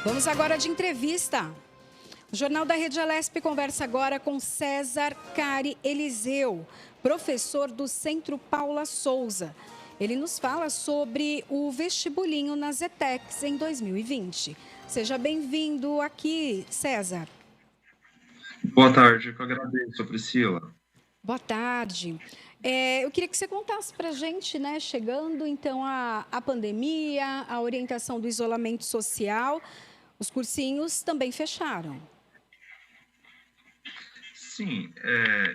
Vamos agora de entrevista. O Jornal da Rede Alesp conversa agora com César Cari Eliseu, professor do Centro Paula Souza. Ele nos fala sobre o vestibulinho nas ETECs em 2020. Seja bem-vindo aqui, César. Boa tarde, eu que agradeço, Priscila. Boa tarde. Eu queria que você contasse para a gente, né, chegando então a pandemia, a orientação do isolamento social, os cursinhos também fecharam. Sim,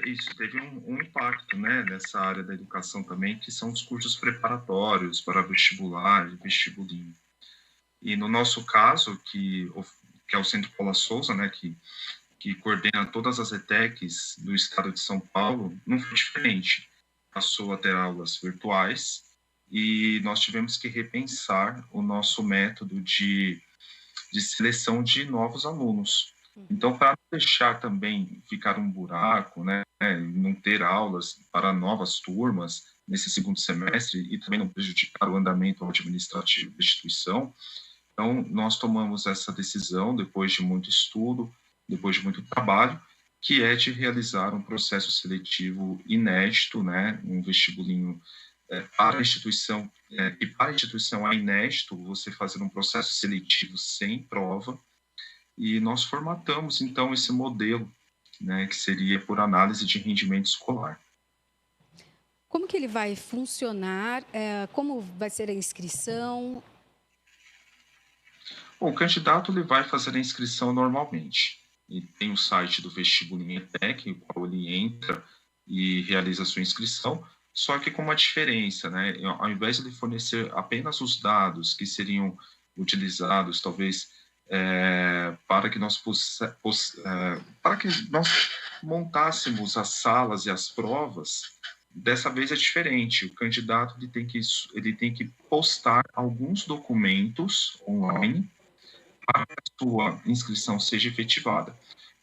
isso teve um impacto, né, nessa área da educação também, que são os cursos preparatórios para vestibular e vestibulinho. E no nosso caso, que é o Centro Paula Souza, né, que coordena todas as ETECs do estado de São Paulo, não foi diferente. Passou a ter aulas virtuais e nós tivemos que repensar o nosso método de seleção de novos alunos. Então, para não deixar também ficar um buraco, né, não ter aulas para novas turmas nesse segundo semestre e também não prejudicar o andamento administrativo da instituição, então nós tomamos essa decisão depois de muito estudo, depois de muito trabalho, que é de realizar um processo seletivo inédito, né, um vestibulinho para a instituição, e para a instituição é inédito você fazer um processo seletivo sem prova, e nós formatamos, então, esse modelo, né, que seria por análise de rendimento escolar. Como que ele vai funcionar? Como vai ser a inscrição? Bom, o candidato ele vai fazer a inscrição normalmente. E tem o site do Vestibulinho ETEC, o qual ele entra e realiza a sua inscrição, só que com uma diferença, né? Ao invés de ele fornecer apenas os dados que seriam utilizados, talvez, para que para que nós montássemos as salas e as provas, dessa vez é diferente. O candidato ele tem que postar alguns documentos online para que a sua inscrição seja efetivada.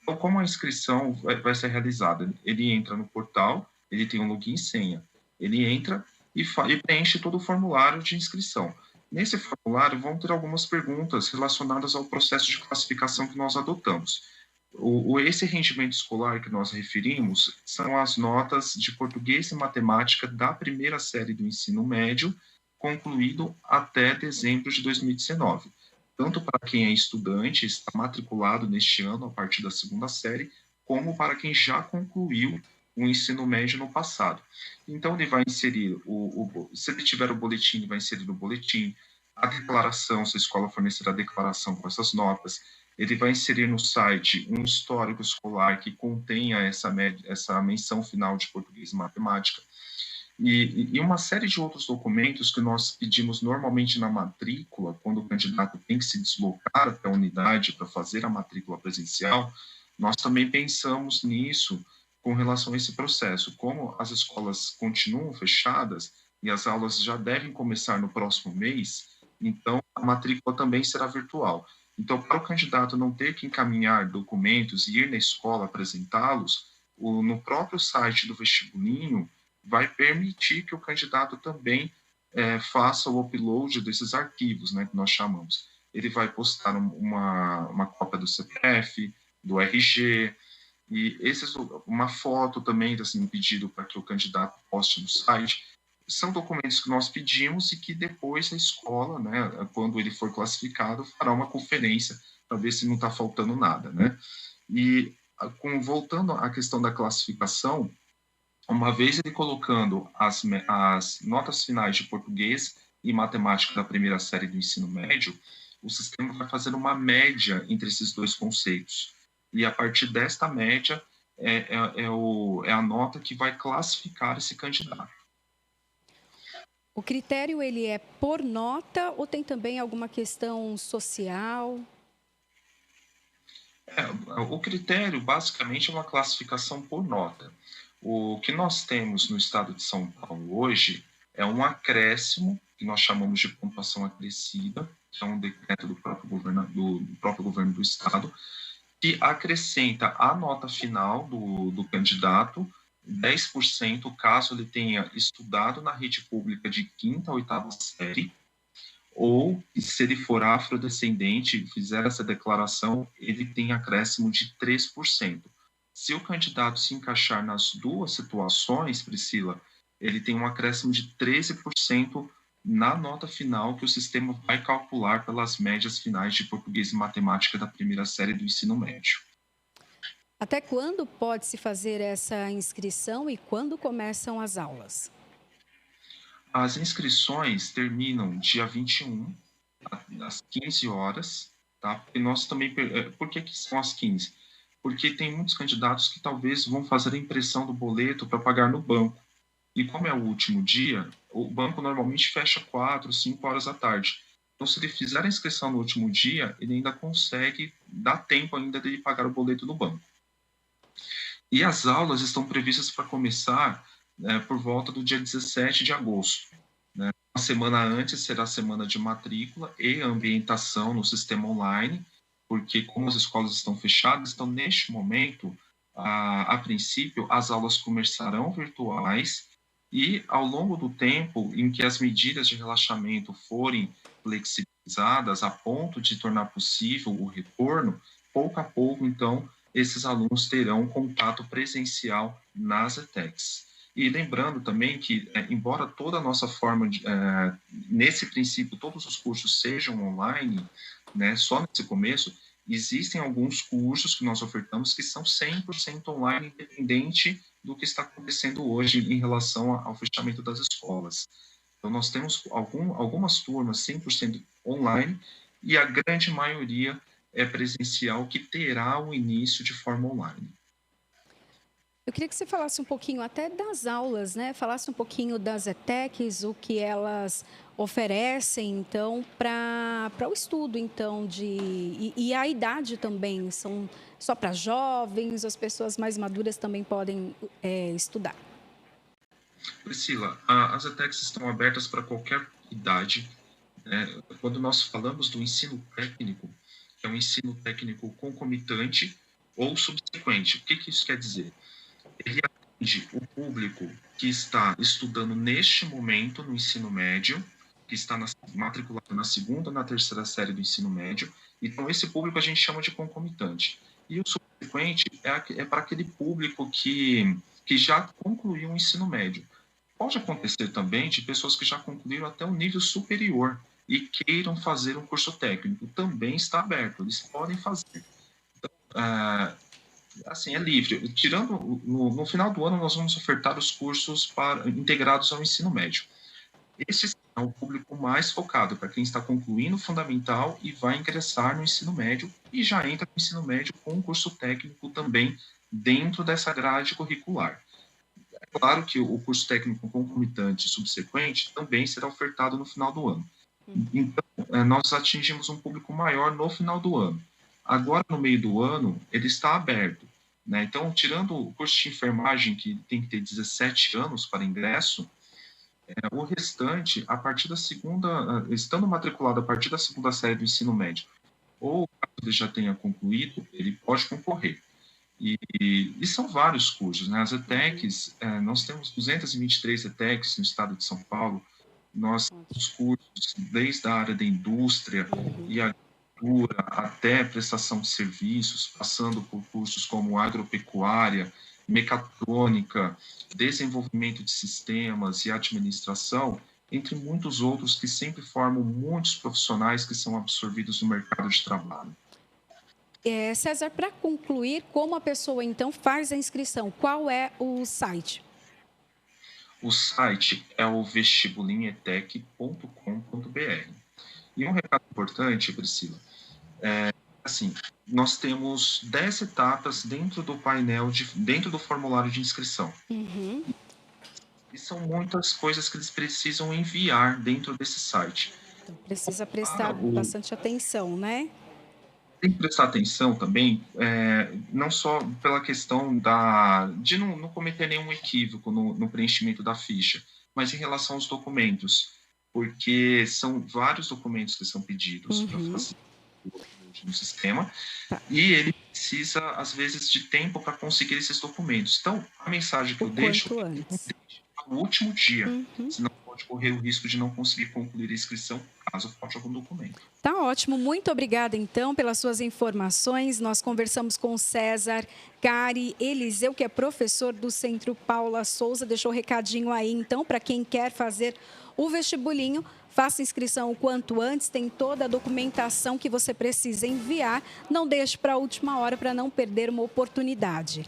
Então, como a inscrição vai ser realizada? Ele entra no portal, ele tem um login e senha. Ele entra e preenche todo o formulário de inscrição. Nesse formulário vão ter algumas perguntas relacionadas ao processo de classificação que nós adotamos. Esse rendimento escolar que nós referimos são as notas de português e matemática da primeira série do ensino médio, concluído até dezembro de 2019. Tanto para quem é estudante, está matriculado neste ano a partir da segunda série, como para quem já concluiu o ensino médio no passado. Então, ele vai inserir, se ele tiver o boletim, ele vai inserir o boletim, a declaração, se a escola fornecer a declaração com essas notas, ele vai inserir no site um histórico escolar que contenha essa menção final de português e matemática, e uma série de outros documentos que nós pedimos normalmente na matrícula, quando o candidato tem que se deslocar até a unidade para fazer a matrícula presencial, nós também pensamos nisso com relação a esse processo. Como as escolas continuam fechadas e as aulas já devem começar no próximo mês, então a matrícula também será virtual. Então, para o candidato não ter que encaminhar documentos e ir na escola apresentá-los, no próprio site do vestibulinho, vai permitir que o candidato também faça o upload desses arquivos, né, que nós chamamos. Ele vai postar uma cópia do CPF, do RG, e uma foto também, assim, um pedido para que o candidato poste no site. São documentos que nós pedimos e que depois a escola, né, quando ele for classificado, fará uma conferência para ver se não está faltando nada, né? E voltando à questão da classificação, uma vez ele colocando as notas finais de português e matemática da primeira série do ensino médio, o sistema vai fazer uma média entre esses dois conceitos. E a partir desta média é a nota que vai classificar esse candidato. O critério ele é por nota ou tem também alguma questão social? O critério, basicamente, é uma classificação por nota. O que nós temos no estado de São Paulo hoje é um acréscimo, que nós chamamos de pontuação acrescida, que é um decreto do próprio governo do estado, que acrescenta à nota final do candidato 10% caso ele tenha estudado na rede pública de quinta a oitava série, ou se ele for afrodescendente e fizer essa declaração, ele tem acréscimo de 3%. Se o candidato se encaixar nas duas situações, Priscila, ele tem um acréscimo de 13% na nota final que o sistema vai calcular pelas médias finais de português e matemática da primeira série do ensino médio. Até quando pode-se fazer essa inscrição e quando começam as aulas? As inscrições terminam dia 21, às 15 horas, tá? E nós também, por que são às 15? Porque tem muitos candidatos que talvez vão fazer a impressão do boleto para pagar no banco. E como é o último dia, o banco normalmente fecha 4, 5 horas da tarde. Então, se ele fizer a inscrição no último dia, ele ainda consegue, dá tempo ainda de pagar o boleto no banco. E as aulas estão previstas para começar por volta do dia 17 de agosto. Né? Uma semana antes será a semana de matrícula e ambientação no sistema online, porque como as escolas estão fechadas, então neste momento, a princípio, as aulas começarão virtuais e ao longo do tempo em que as medidas de relaxamento forem flexibilizadas a ponto de tornar possível o retorno, pouco a pouco, então, esses alunos terão contato presencial nas ETECs. E lembrando também que, embora toda a nossa forma, nesse princípio, todos os cursos sejam online, né, só nesse começo, existem alguns cursos que nós ofertamos que são 100% online, independente do que está acontecendo hoje em relação ao fechamento das escolas. Então, nós temos algumas turmas 100% online e a grande maioria é presencial, que terá o início de forma online. Eu queria que você falasse um pouquinho até das aulas, né? Falasse um pouquinho das ETECs, o que elas oferecem, então, para o estudo, então, e a idade também, são só para jovens, as pessoas mais maduras também podem estudar. Priscila, as ETECs estão abertas para qualquer idade. Né? Quando nós falamos do ensino técnico, que é um ensino técnico concomitante ou subsequente, o que isso quer dizer? Ele atende o público que está estudando neste momento no ensino médio, que está matriculado na segunda, na terceira série do ensino médio. Então, esse público a gente chama de concomitante. E o subsequente é para aquele público que já concluiu o ensino médio. Pode acontecer também de pessoas que já concluíram até um nível superior e queiram fazer um curso técnico. Também está aberto, eles podem fazer. Então, assim, é livre. Tirando, no final do ano, nós vamos ofertar os cursos integrados ao ensino médio. Esse é o público mais focado, para quem está concluindo o fundamental e vai ingressar no ensino médio e já entra no ensino médio com um curso técnico também dentro dessa grade curricular. É claro que o curso técnico concomitante subsequente também será ofertado no final do ano. Então, nós atingimos um público maior no final do ano. Agora, no meio do ano, ele está aberto. Né? Então, tirando o curso de enfermagem, que tem que ter 17 anos para ingresso, o restante, a partir da segunda, estando matriculado a partir da segunda série do ensino médio, ou caso ele já tenha concluído, ele pode concorrer. E são vários cursos, né? As ETECs, nós temos 223 ETECs no estado de São Paulo. Nós temos cursos desde a área da indústria e agricultura até prestação de serviços, passando por cursos como agropecuária, mecatrônica, desenvolvimento de sistemas e administração, entre muitos outros que sempre formam muitos profissionais que são absorvidos no mercado de trabalho. César, para concluir, como a pessoa então faz a inscrição? Qual é o site? O site é o vestibulinhetec.com.br. E um recado importante, Priscila, assim, nós temos 10 etapas dentro do painel, dentro do formulário de inscrição. Uhum. E são muitas coisas que eles precisam enviar dentro desse site. Então, precisa prestar bastante atenção, né? Tem que prestar atenção também, não só pela questão de não cometer nenhum equívoco no preenchimento da ficha, mas em relação aos documentos, porque são vários documentos que são pedidos para fazer no sistema, e ele precisa, às vezes, de tempo para conseguir esses documentos. Então, a mensagem que eu deixo é no último dia, senão pode correr o risco de não conseguir concluir a inscrição caso falte algum documento. Tá ótimo, muito obrigada então pelas suas informações. Nós conversamos com o César Cari Eliseu, que é professor do Centro Paula Souza. Deixou o recadinho aí então para quem quer fazer o vestibulinho. Faça inscrição o quanto antes, tem toda a documentação que você precisa enviar. Não deixe para a última hora para não perder uma oportunidade.